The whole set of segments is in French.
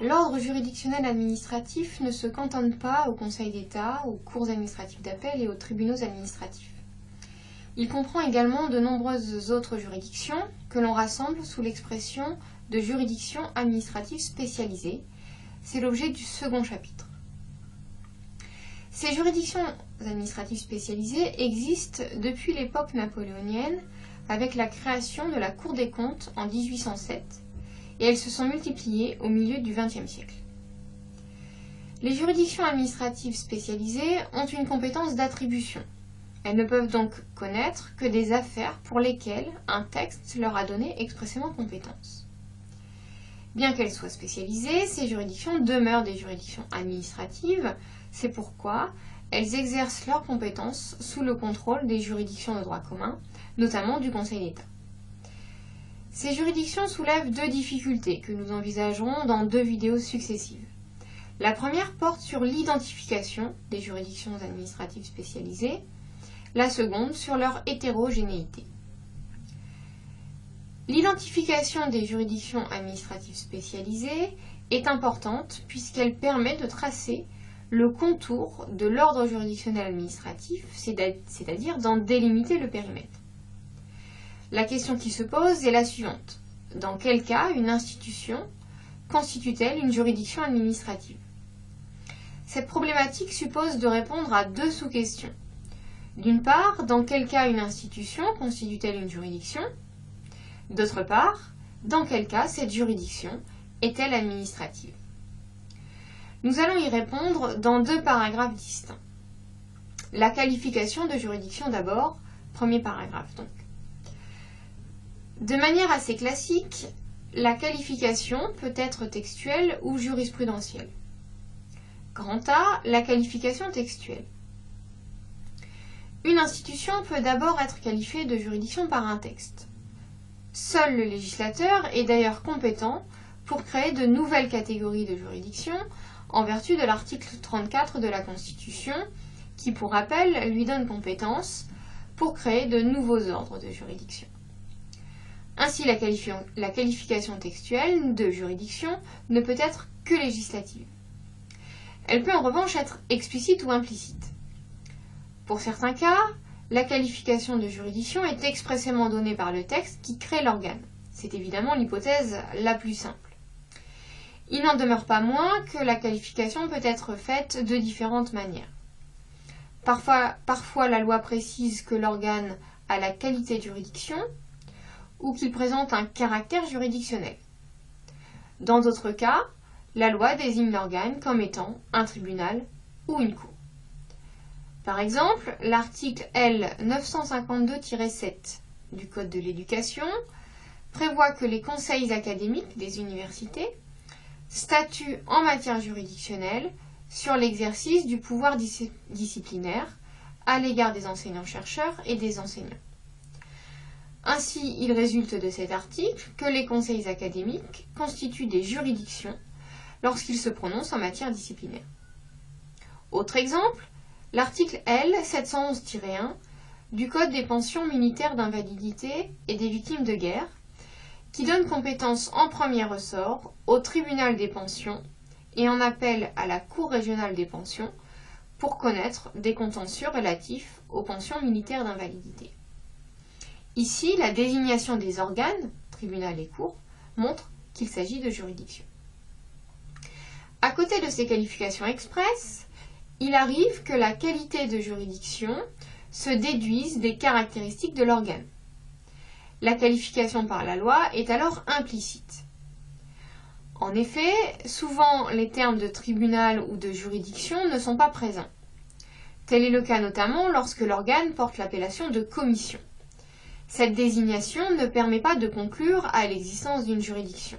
L'ordre juridictionnel administratif ne se cantonne pas au Conseil d'État, aux cours administratives d'appel et aux tribunaux administratifs. Il comprend également de nombreuses autres juridictions que l'on rassemble sous l'expression de juridictions administratives spécialisées. C'est l'objet du second chapitre. Ces juridictions administratives spécialisées existent depuis l'époque napoléonienne avec la création de la Cour des comptes en 1807 et elles se sont multipliées au milieu du XXe siècle. Les juridictions administratives spécialisées ont une compétence d'attribution. Elles ne peuvent donc connaître que des affaires pour lesquelles un texte leur a donné expressément compétence. Bien qu'elles soient spécialisées, ces juridictions demeurent des juridictions administratives, c'est pourquoi elles exercent leurs compétences sous le contrôle des juridictions de droit commun, notamment du Conseil d'État. Ces juridictions soulèvent deux difficultés que nous envisagerons dans deux vidéos successives. La première porte sur l'identification des juridictions administratives spécialisées, la seconde sur leur hétérogénéité. L'identification des juridictions administratives spécialisées est importante puisqu'elle permet de tracer le contour de l'ordre juridictionnel administratif, c'est-à-dire d'en délimiter le périmètre. La question qui se pose est la suivante. Dans quel cas une institution constitue-t-elle une juridiction administrative? Cette problématique suppose de répondre à deux sous-questions. D'une part, dans quel cas une institution constitue-t-elle une juridiction? D'autre part, dans quel cas cette juridiction est-elle administrative? Nous allons y répondre dans deux paragraphes distincts. La qualification de juridiction d'abord, premier paragraphe donc. De manière assez classique, la qualification peut être textuelle ou jurisprudentielle. Grand A, la qualification textuelle. Une institution peut d'abord être qualifiée de juridiction par un texte. Seul le législateur est d'ailleurs compétent pour créer de nouvelles catégories de juridictions en vertu de l'article 34 de la Constitution qui, pour rappel, lui donne compétence pour créer de nouveaux ordres de juridiction. Ainsi, la qualification textuelle de juridiction ne peut être que législative. Elle peut en revanche être explicite ou implicite. Pour certains cas, la qualification de juridiction est expressément donnée par le texte qui crée l'organe. C'est évidemment l'hypothèse la plus simple. Il n'en demeure pas moins que la qualification peut être faite de différentes manières. Parfois la loi précise que l'organe a la qualité de juridiction ou qu'il présente un caractère juridictionnel. Dans d'autres cas, la loi désigne l'organe comme étant un tribunal ou une cour. Par exemple, l'article L. 952-7 du Code de l'éducation prévoit que les conseils académiques des universités statuent en matière juridictionnelle sur l'exercice du pouvoir disciplinaire à l'égard des enseignants-chercheurs et des enseignants. Ainsi, il résulte de cet article que les conseils académiques constituent des juridictions lorsqu'ils se prononcent en matière disciplinaire. Autre exemple, l'article L. 711-1 du Code des pensions militaires d'invalidité et des victimes de guerre, qui donne compétence en premier ressort au tribunal des pensions et en appel à la Cour régionale des pensions pour connaître des contentieux relatifs aux pensions militaires d'invalidité. Ici, la désignation des organes, tribunal et cour, montre qu'il s'agit de juridiction. À côté de ces qualifications expresses, il arrive que la qualité de juridiction se déduise des caractéristiques de l'organe. La qualification par la loi est alors implicite. En effet, souvent les termes de tribunal ou de juridiction ne sont pas présents. Tel est le cas notamment lorsque l'organe porte l'appellation de commission. Cette désignation ne permet pas de conclure à l'existence d'une juridiction.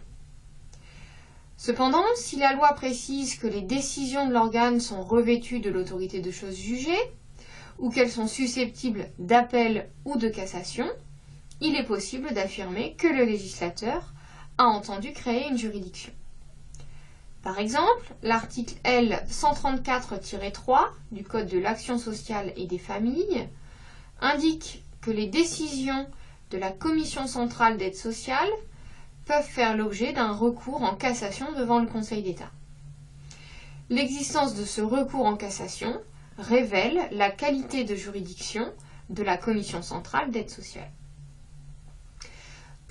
Cependant, si la loi précise que les décisions de l'organe sont revêtues de l'autorité de chose jugée, ou qu'elles sont susceptibles d'appel ou de cassation, il est possible d'affirmer que le législateur a entendu créer une juridiction. Par exemple, l'article L. 134-3 du Code de l'action sociale et des familles indique que les décisions de la Commission centrale d'aide sociale peuvent faire l'objet d'un recours en cassation devant le Conseil d'État. L'existence de ce recours en cassation révèle la qualité de juridiction de la Commission centrale d'aide sociale.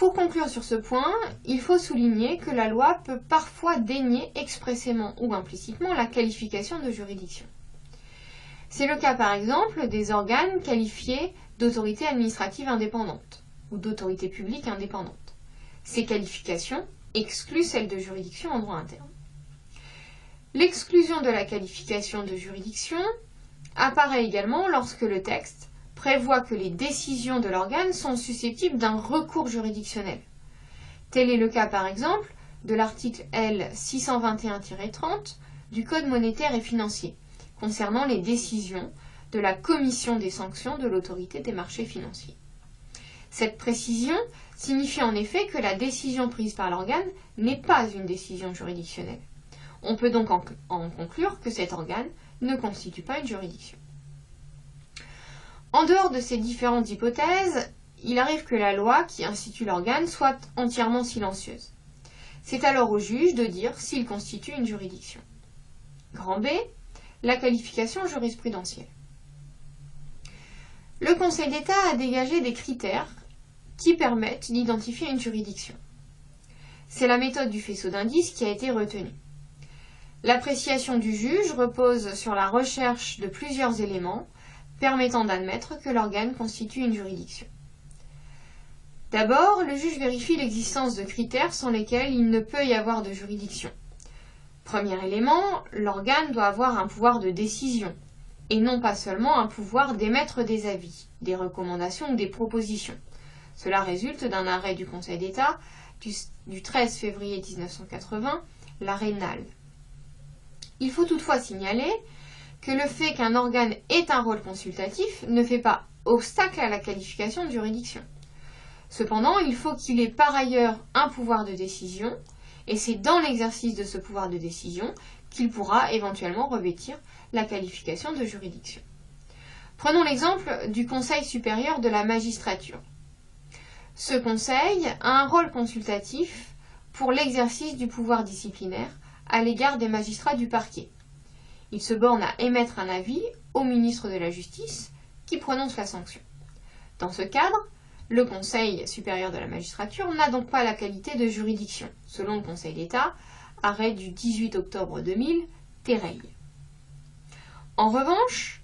Pour conclure sur ce point, il faut souligner que la loi peut parfois dénier expressément ou implicitement la qualification de juridiction. C'est le cas par exemple des organes qualifiés d'autorité administrative indépendante ou d'autorité publique indépendante. Ces qualifications excluent celles de juridiction en droit interne. L'exclusion de la qualification de juridiction apparaît également lorsque le texte prévoit que les décisions de l'organe sont susceptibles d'un recours juridictionnel. Tel est le cas par exemple de l'article L. 621-30 du Code monétaire et financier, concernant les décisions de la Commission des sanctions de l'autorité des marchés financiers. Cette précision signifie en effet que la décision prise par l'organe n'est pas une décision juridictionnelle. On peut donc en conclure que cet organe ne constitue pas une juridiction. En dehors de ces différentes hypothèses, il arrive que la loi qui institue l'organe soit entièrement silencieuse. C'est alors au juge de dire s'il constitue une juridiction. Grand B, la qualification jurisprudentielle. Le Conseil d'État a dégagé des critères qui permettent d'identifier une juridiction. C'est la méthode du faisceau d'indices qui a été retenue. L'appréciation du juge repose sur la recherche de plusieurs éléments permettant d'admettre que l'organe constitue une juridiction. D'abord, le juge vérifie l'existence de critères sans lesquels il ne peut y avoir de juridiction. Premier élément, l'organe doit avoir un pouvoir de décision, et non pas seulement un pouvoir d'émettre des avis, des recommandations ou des propositions. Cela résulte d'un arrêt du Conseil d'État du 13 février 1980, l'arrêt Nall. Il faut toutefois signaler que le fait qu'un organe ait un rôle consultatif ne fait pas obstacle à la qualification de juridiction. Cependant, il faut qu'il ait par ailleurs un pouvoir de décision, et c'est dans l'exercice de ce pouvoir de décision qu'il pourra éventuellement revêtir la qualification de juridiction. Prenons l'exemple du Conseil supérieur de la magistrature. Ce conseil a un rôle consultatif pour l'exercice du pouvoir disciplinaire à l'égard des magistrats du parquet. Il se borne à émettre un avis au ministre de la Justice qui prononce la sanction. Dans ce cadre, le Conseil supérieur de la magistrature n'a donc pas la qualité de juridiction, selon le Conseil d'État, arrêt du 18 octobre 2000, Tereille. En revanche,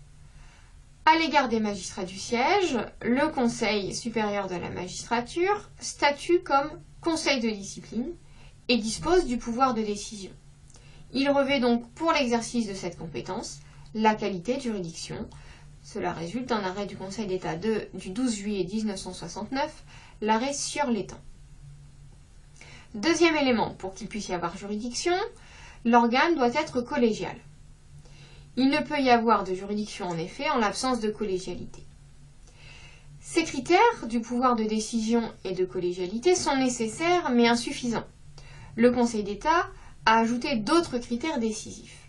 à l'égard des magistrats du siège, le Conseil supérieur de la magistrature statue comme conseil de discipline et dispose du pouvoir de décision. Il revêt donc pour l'exercice de cette compétence la qualité de juridiction. Cela résulte d'un arrêt du Conseil d'État du 12 juillet 1969, l'arrêt sur l'étang. Deuxième élément, pour qu'il puisse y avoir juridiction, l'organe doit être collégial. Il ne peut y avoir de juridiction en effet en l'absence de collégialité. Ces critères du pouvoir de décision et de collégialité sont nécessaires mais insuffisants. Le Conseil d'État a ajouté d'autres critères décisifs.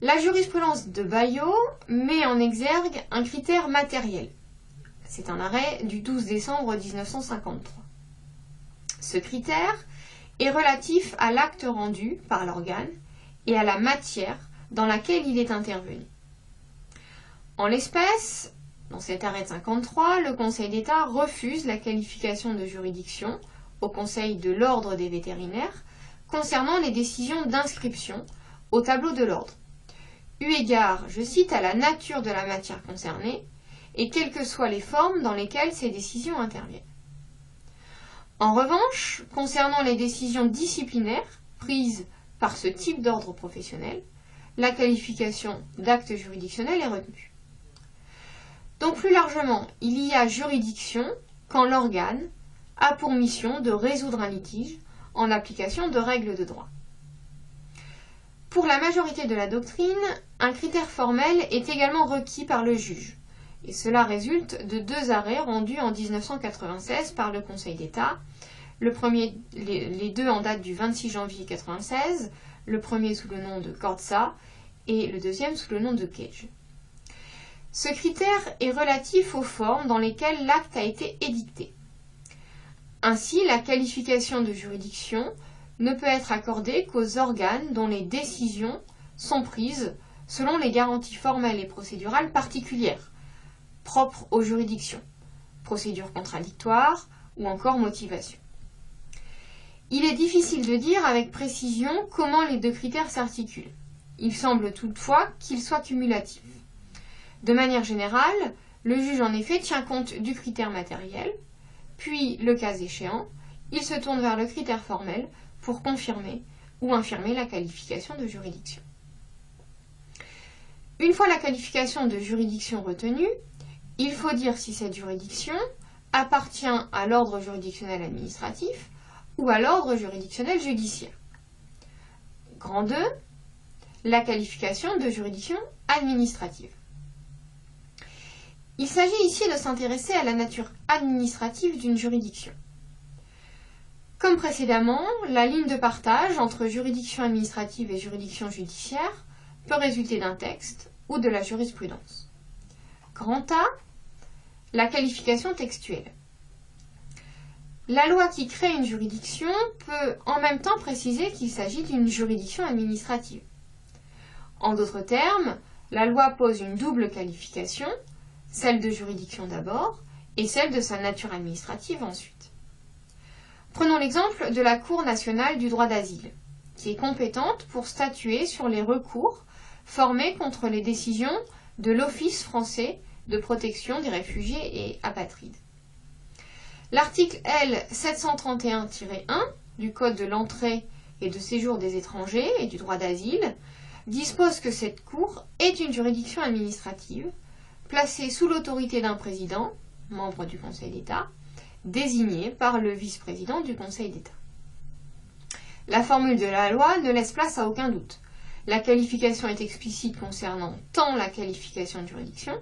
La jurisprudence de Bayot met en exergue un critère matériel. C'est un arrêt du 12 décembre 1953. Ce critère est relatif à l'acte rendu par l'organe et à la matière dans laquelle il est intervenu. En l'espèce, dans cet arrêt de 1953, le Conseil d'État refuse la qualification de juridiction au Conseil de l'Ordre des vétérinaires concernant les décisions d'inscription au tableau de l'ordre, eu égard, je cite, à la nature de la matière concernée et quelles que soient les formes dans lesquelles ces décisions interviennent. En revanche, concernant les décisions disciplinaires prises par ce type d'ordre professionnel, la qualification d'acte juridictionnel est retenue. Donc plus largement, il y a juridiction quand l'organe a pour mission de résoudre un litige en application de règles de droit. Pour la majorité de la doctrine, un critère formel est également requis par le juge, et cela résulte de deux arrêts rendus en 1996 par le Conseil d'État, les deux en date du 26 janvier 1996, le premier sous le nom de Corza et le deuxième sous le nom de Cage. Ce critère est relatif aux formes dans lesquelles l'acte a été édicté. Ainsi, la qualification de juridiction ne peut être accordée qu'aux organes dont les décisions sont prises selon les garanties formelles et procédurales particulières, propres aux juridictions, procédure contradictoire ou encore motivation. Il est difficile de dire avec précision comment les deux critères s'articulent. Il semble toutefois qu'ils soient cumulatifs. De manière générale, le juge en effet tient compte du critère matériel, puis, le cas échéant, il se tourne vers le critère formel pour confirmer ou infirmer la qualification de juridiction. Une fois la qualification de juridiction retenue, il faut dire si cette juridiction appartient à l'ordre juridictionnel administratif ou à l'ordre juridictionnel judiciaire. Grand 2, la qualification de juridiction administrative. Il s'agit ici de s'intéresser à la nature administrative d'une juridiction. Comme précédemment, la ligne de partage entre juridiction administrative et juridiction judiciaire peut résulter d'un texte ou de la jurisprudence. Grand A, la qualification textuelle. La loi qui crée une juridiction peut en même temps préciser qu'il s'agit d'une juridiction administrative. En d'autres termes, la loi pose une double qualification, celle de juridiction d'abord et celle de sa nature administrative ensuite. Prenons l'exemple de la Cour nationale du droit d'asile, qui est compétente pour statuer sur les recours formés contre les décisions de l'Office français de protection des réfugiés et apatrides. L'article L. 731-1 du Code de l'entrée et de séjour des étrangers et du droit d'asile dispose que cette Cour est une juridiction administrative placée sous l'autorité d'un président, membre du Conseil d'État, désigné par le vice-président du Conseil d'État. La formule de la loi ne laisse place à aucun doute. La qualification est explicite concernant tant la qualification de juridiction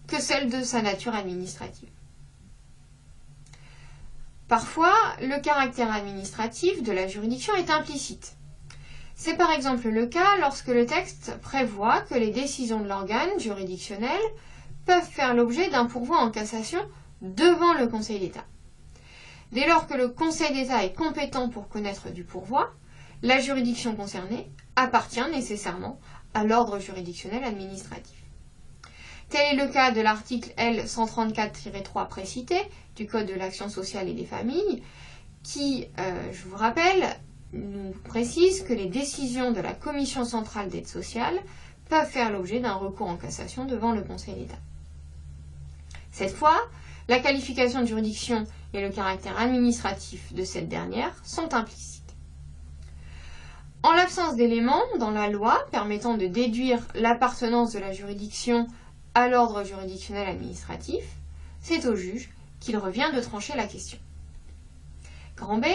que celle de sa nature administrative. Parfois, le caractère administratif de la juridiction est implicite. C'est par exemple le cas lorsque le texte prévoit que les décisions de l'organe juridictionnel peuvent faire l'objet d'un pourvoi en cassation devant le Conseil d'État. Dès lors que le Conseil d'État est compétent pour connaître du pourvoi, la juridiction concernée appartient nécessairement à l'ordre juridictionnel administratif. Tel est le cas de l'article L. 134-3 précité du Code de l'action sociale et des familles qui, je vous rappelle, nous précise que les décisions de la Commission centrale d'aide sociale peuvent faire l'objet d'un recours en cassation devant le Conseil d'État. Cette fois, la qualification de juridiction et le caractère administratif de cette dernière sont implicites. En l'absence d'éléments dans la loi permettant de déduire l'appartenance de la juridiction à l'ordre juridictionnel administratif, c'est au juge qu'il revient de trancher la question. Grand B,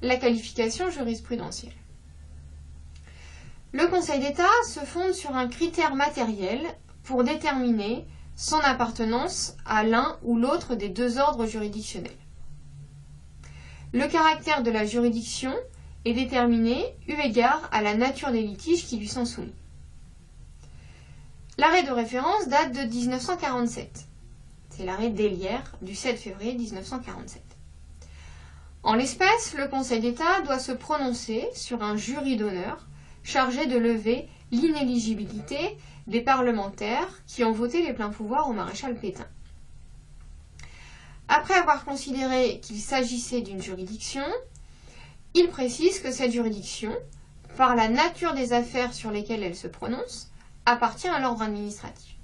la qualification jurisprudentielle. Le Conseil d'État se fonde sur un critère matériel pour déterminer son appartenance à l'un ou l'autre des deux ordres juridictionnels. Le caractère de la juridiction est déterminé eu égard à la nature des litiges qui lui sont soumis. L'arrêt de référence date de 1947. C'est l'arrêt d'Hélière du 7 février 1947. En l'espèce, le Conseil d'État doit se prononcer sur un jury d'honneur chargé de lever l'inéligibilité des parlementaires qui ont voté les pleins pouvoirs au maréchal Pétain. Après avoir considéré qu'il s'agissait d'une juridiction, il précise que cette juridiction, par la nature des affaires sur lesquelles elle se prononce, appartient à l'ordre administratif.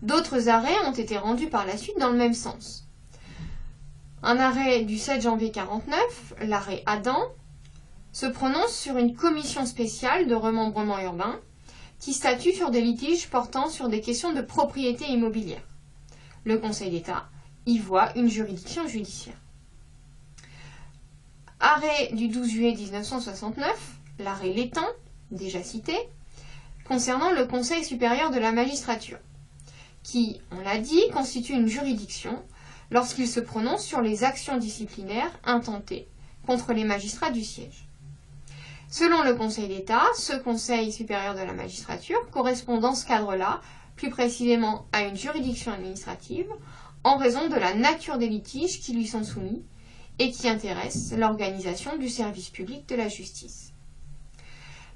D'autres arrêts ont été rendus par la suite dans le même sens. Un arrêt du 7 janvier 1949, l'arrêt Adam, se prononce sur une commission spéciale de remembrement urbain qui statue sur des litiges portant sur des questions de propriété immobilière. Le Conseil d'État y voit une juridiction judiciaire. Arrêt du 12 juillet 1969, l'arrêt Létang, déjà cité, concernant le Conseil supérieur de la magistrature, qui, on l'a dit, constitue une juridiction lorsqu'il se prononce sur les actions disciplinaires intentées contre les magistrats du siège. Selon le Conseil d'État, ce Conseil supérieur de la magistrature correspond dans ce cadre-là plus précisément à une juridiction administrative en raison de la nature des litiges qui lui sont soumis et qui intéresse l'organisation du service public de la justice.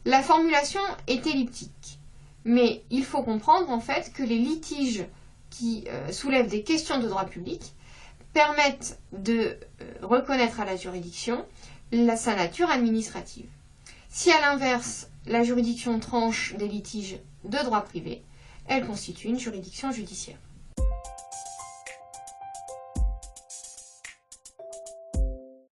La formulation est elliptique, mais il faut comprendre en fait que les litiges qui soulèvent des questions de droit public permettent de reconnaître à la juridiction sa nature administrative. Si à l'inverse, la juridiction tranche des litiges de droit privé, elle constitue une juridiction judiciaire.